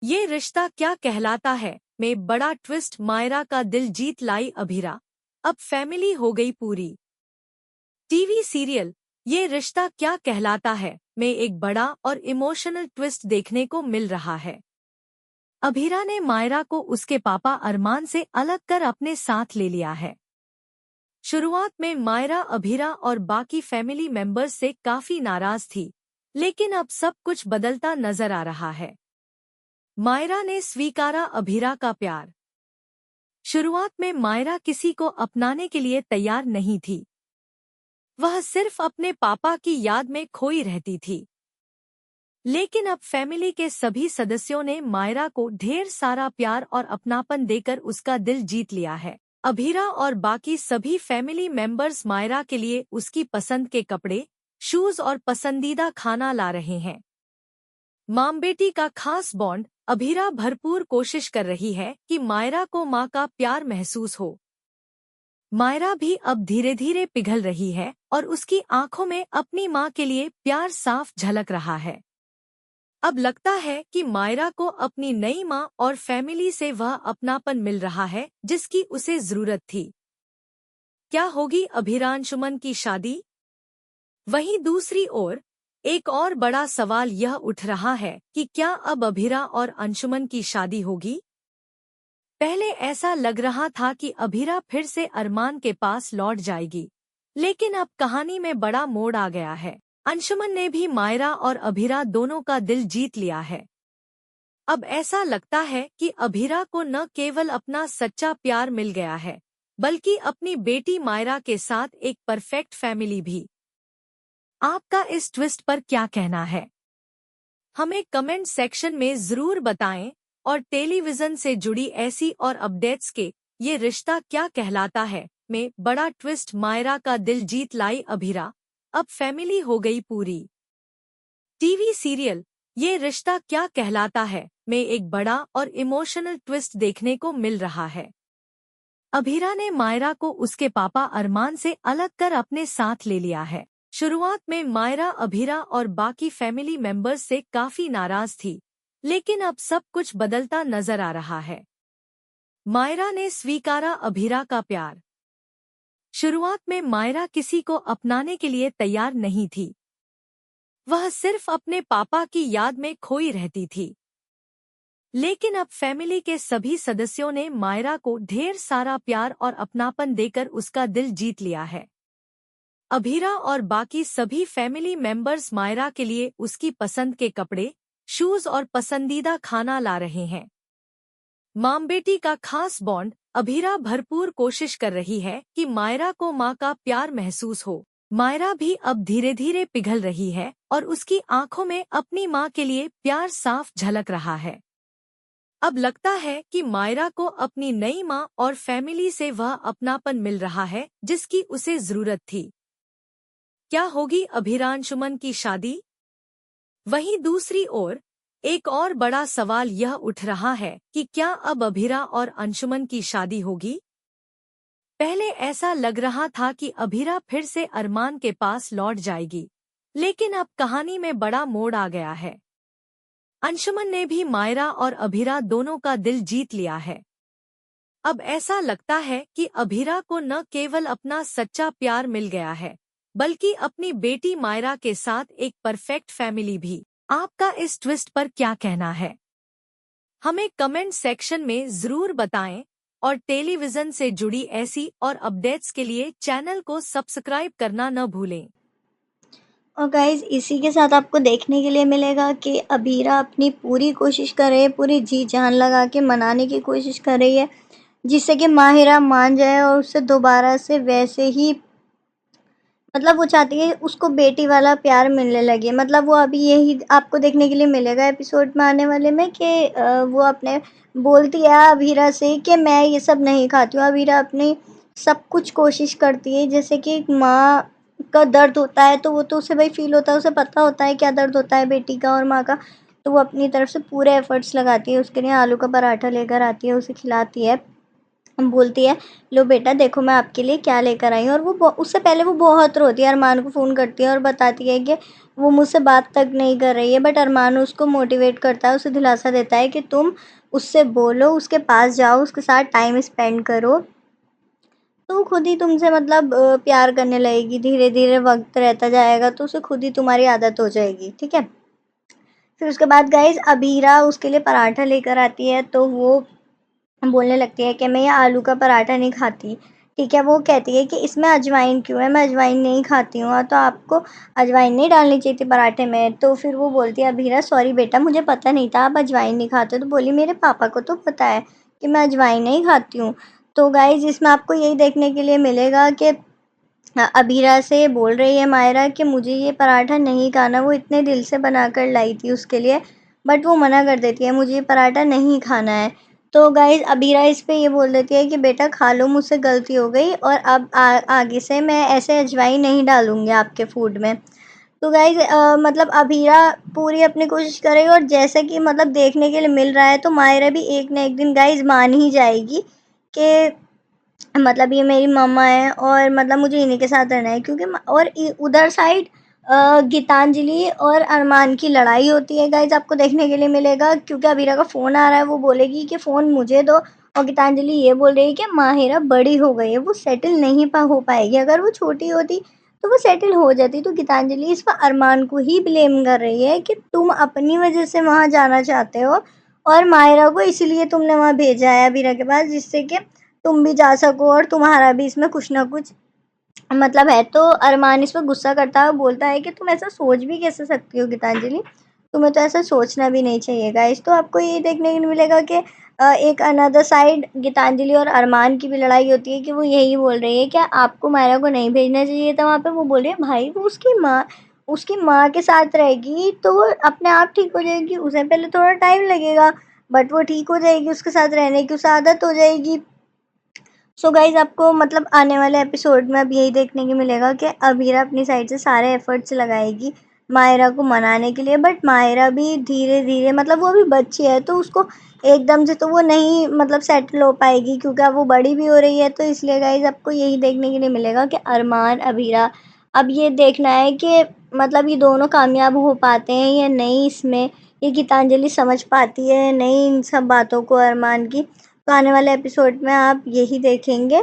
ये रिश्ता क्या कहलाता है में बड़ा ट्विस्ट, मायरा का दिल जीत लाई अभीरा, अब फैमिली हो गई पूरी। टीवी सीरियल ये रिश्ता क्या कहलाता है में एक बड़ा और इमोशनल ट्विस्ट देखने को मिल रहा है। अभीरा ने मायरा को उसके पापा अरमान से अलग कर अपने साथ ले लिया है। शुरुआत में मायरा अभीरा और बाकी फैमिली मेंबर्स से काफी नाराज थी, लेकिन अब सब कुछ बदलता नजर आ रहा है। मायरा ने स्वीकारा अभीरा का प्यार। शुरुआत में मायरा किसी को अपनाने के लिए तैयार नहीं थी। वह सिर्फ अपने पापा की याद में खोई रहती थी। लेकिन अब फैमिली के सभी सदस्यों ने मायरा को ढेर सारा प्यार और अपनापन देकर उसका दिल जीत लिया है। अभीरा और बाकी सभी फैमिली मेंबर्स मायरा के लिए उसकी पसंद के कपड़े, शूज और पसंदीदा खाना ला रहे हैं। मां बेटी का खास बॉन्ड। अभीरा भरपूर कोशिश कर रही है कि मायरा को मां का प्यार महसूस हो। मायरा भी अब धीरे धीरे पिघल रही है और उसकी आंखों में अपनी मां के लिए प्यार साफ झलक रहा है। अब लगता है कि मायरा को अपनी नई मां और फैमिली से वह अपनापन मिल रहा है जिसकी उसे जरूरत थी। क्या होगी अभीरा अंशुमन की शादी? वहीं दूसरी ओर एक और बड़ा सवाल यह उठ रहा है कि क्या अब अभीरा और अंशुमन की शादी होगी? पहले ऐसा लग रहा था कि अभीरा फिर से अरमान के पास लौट जाएगी, लेकिन अब कहानी में बड़ा मोड़ आ गया है। अंशुमन ने भी मायरा और अभीरा दोनों का दिल जीत लिया है। अब ऐसा लगता है कि अभीरा को न केवल अपना सच्चा प्यार मिल गया है, बल्कि अपनी बेटी मायरा के साथ एक परफेक्ट फैमिली भी। आपका इस ट्विस्ट पर क्या कहना है? हमें कमेंट सेक्शन में जरूर बताएं और टेलीविजन से जुड़ी ऐसी और अपडेट्स के ये रिश्ता क्या कहलाता है में बड़ा ट्विस्ट, मायरा का दिल जीत लाई अभीरा, अब फैमिली हो गई पूरी। टीवी सीरियल ये रिश्ता क्या कहलाता है में एक बड़ा और इमोशनल ट्विस्ट देखने को मिल रहा है। अभीरा ने मायरा को उसके पापा अरमान से अलग कर अपने साथ ले लिया है। शुरुआत में मायरा अभीरा और बाकी फैमिली मेंबर्स से काफी नाराज थी, लेकिन अब सब कुछ बदलता नजर आ रहा है। मायरा ने स्वीकारा अभीरा का प्यार। शुरुआत में मायरा किसी को अपनाने के लिए तैयार नहीं थी। वह सिर्फ अपने पापा की याद में खोई रहती थी। लेकिन अब फैमिली के सभी सदस्यों ने मायरा को ढेर सारा प्यार और अपनापन देकर उसका दिल जीत लिया है। अभीरा और बाकी सभी फैमिली मेंबर्स मायरा के लिए उसकी पसंद के कपड़े, शूज और पसंदीदा खाना ला रहे हैं। मां बेटी का खास बॉन्ड। अभीरा भरपूर कोशिश कर रही है कि मायरा को मां का प्यार महसूस हो। मायरा भी अब धीरे धीरे पिघल रही है और उसकी आंखों में अपनी मां के लिए प्यार साफ झलक रहा है। अब लगता है कि मायरा को अपनी नई मां और फैमिली से वह अपनापन मिल रहा है जिसकी उसे जरूरत थी। क्या होगी अभीरा अंशुमन की शादी? वहीं दूसरी ओर एक और बड़ा सवाल यह उठ रहा है कि क्या अब अभीरा और अंशुमन की शादी होगी? पहले ऐसा लग रहा था कि अभीरा फिर से अरमान के पास लौट जाएगी, लेकिन अब कहानी में बड़ा मोड़ आ गया है। अंशुमन ने भी मायरा और अभीरा दोनों का दिल जीत लिया है। अब ऐसा लगता है कि अभीरा को न केवल अपना सच्चा प्यार मिल गया है, बल्कि अपनी बेटी मायरा के साथ एक परफेक्ट फैमिली भी। आपका इस ट्विस्ट पर क्या कहना है? हमें कमेंट सेक्शन में जरूर बताएं और टेलीविजन से जुड़ी ऐसी और अपडेट्स के लिए चैनल को सब्सक्राइब करना न भूलें। और गाइज़ इसी के साथ आपको देखने के लिए मिलेगा कि अबीरा अपनी पूरी कोशिश कर रही है, पूरी जी जान लगा के मनाने की कोशिश कर रही है, जिससे कि माहिरा मान जाए और उससे दोबारा से वैसे ही मतलब वो चाहती है उसको बेटी वाला प्यार मिलने लगे। मतलब वो अभी यही आपको देखने के लिए मिलेगा एपिसोड में आने वाले में कि वो अपने बोलती है अबीरा से कि मैं ये सब नहीं खाती हूँ। अबीरा अपनी सब कुछ कोशिश करती है, जैसे कि माँ का दर्द होता है तो वो तो उसे भाई फ़ील होता है, उसे पता होता है क्या दर्द होता है बेटी का और माँ का। तो वो अपनी तरफ से पूरे एफ़र्ट्स लगाती है, उसके लिए आलू का पराठा लेकर आती है, उसे खिलाती है। बोलती है, लो बेटा देखो मैं आपके लिए क्या लेकर आई हूँ। और वो उससे पहले वो बहुत रोती है, अरमान को फ़ोन करती है और बताती है कि वो मुझसे बात तक नहीं कर रही है। बट अरमान उसको मोटिवेट करता है, उसे दिलासा देता है कि तुम उससे बोलो, उसके पास जाओ, उसके साथ टाइम स्पेंड करो, तो खुद ही तुमसे मतलब प्यार करने लगेगी। धीरे-धीरे वक़्त रहता जाएगा तो उसे खुद ही तुम्हारी आदत हो जाएगी, ठीक है? फिर उसके बाद गाइज़ अबीरा उसके लिए पराठा लेकर आती है, तो वो बोलने लगती है कि मैं ये आलू का पराठा नहीं खाती, ठीक है? वो कहती है कि इसमें अजवाइन क्यों है? मैं अजवाइन नहीं खाती हूँ। तो आपको अजवाइन नहीं डालनी चाहिए थी पराठे में। तो फिर वो बोलती है, अबीरा सॉरी बेटा मुझे पता नहीं था आप अजवाइन नहीं खाते। तो बोली, मेरे पापा को तो पता है कि मैं अजवाइन नहीं खाती हूँ। तो गाइज़ इसमें आपको यही देखने के लिए मिलेगा कि अबीरा से बोल रही है मायरा कि मुझे ये पराठा नहीं खाना। वो इतने दिल से बनाकर लाई थी उसके लिए, बट वो मना कर देती है, मुझे ये पराठा नहीं खाना है। तो गाइज़ अबीरा इस पे ये बोल देती है कि बेटा खा लो, मुझसे गलती हो गई और अब आगे से मैं ऐसे अजवाइन नहीं डालूँगी आपके फूड में। तो गाइज़ मतलब अबीरा पूरी अपनी कोशिश करेगी और जैसा कि मतलब देखने के लिए मिल रहा है, तो मायरा भी एक ना एक दिन गाइज़ मान ही जाएगी कि मतलब ये मेरी मम्मा है और मतलब मुझे इन्हीं के साथ रहना है। क्योंकि और उधर साइड गीतांजलि और अरमान की लड़ाई होती है गाइज, आपको देखने के लिए मिलेगा। क्योंकि अबीरा का फ़ोन आ रहा है, वो बोलेगी कि फ़ोन मुझे दो, और गीतांजलि ये बोल रही है कि माहिरा बड़ी हो गई है, वो सेटल नहीं हो पाएगी। अगर वो छोटी होती तो वो सेटल हो जाती। तो गीतांजलि इस पर अरमान को ही ब्लेम कर रही है कि तुम अपनी वजह से वहाँ जाना चाहते हो और माहिरा को इसलिए तुमने वहाँ भेजा है अबीरा के पास, जिससे कि तुम भी जा सको और तुम्हारा भी इसमें कुछ ना कुछ मतलब है। तो अरमान इस पे गुस्सा करता है, बोलता है कि तुम ऐसा सोच भी कैसे सकती हो गीतांजलि, तुम्हें तो ऐसा सोचना भी नहीं चाहिए गाइस। तो आपको ये देखने को मिलेगा कि एक अनदर साइड गीतांजलि और अरमान की भी लड़ाई होती है कि वो यही बोल रही है कि आपको मायरा को नहीं भेजना चाहिए था वहाँ पे। वो बोल रही है भाई वो उसकी माँ के साथ रहेगी तो वो अपने आप ठीक हो जाएगी, उसे पहले थोड़ा टाइम लगेगा बट वो ठीक हो जाएगी, उसके साथ रहने की उसे आदत हो जाएगी। सो गाइज़ आपको मतलब आने वाले एपिसोड में अब यही देखने को मिलेगा कि अबीरा अपनी साइड से सारे एफर्ट्स लगाएगी मायरा को मनाने के लिए। बट मायरा भी धीरे-धीरे मतलब वो अभी बच्ची है, तो उसको एकदम से तो वो नहीं मतलब सेटल हो पाएगी, क्योंकि अब वो बड़ी भी हो रही है। तो इसलिए गाइज़ आपको यही देखने के लिए मिलेगा कि अरमान, अबीरा, अब ये देखना है कि मतलब ये दोनों कामयाब हो पाते हैं या नहीं इसमें, ये गीतांजलि समझ पाती है या नहीं इन सब बातों को अरमान की। तो आने वाले एपिसोड में आप यही देखेंगे।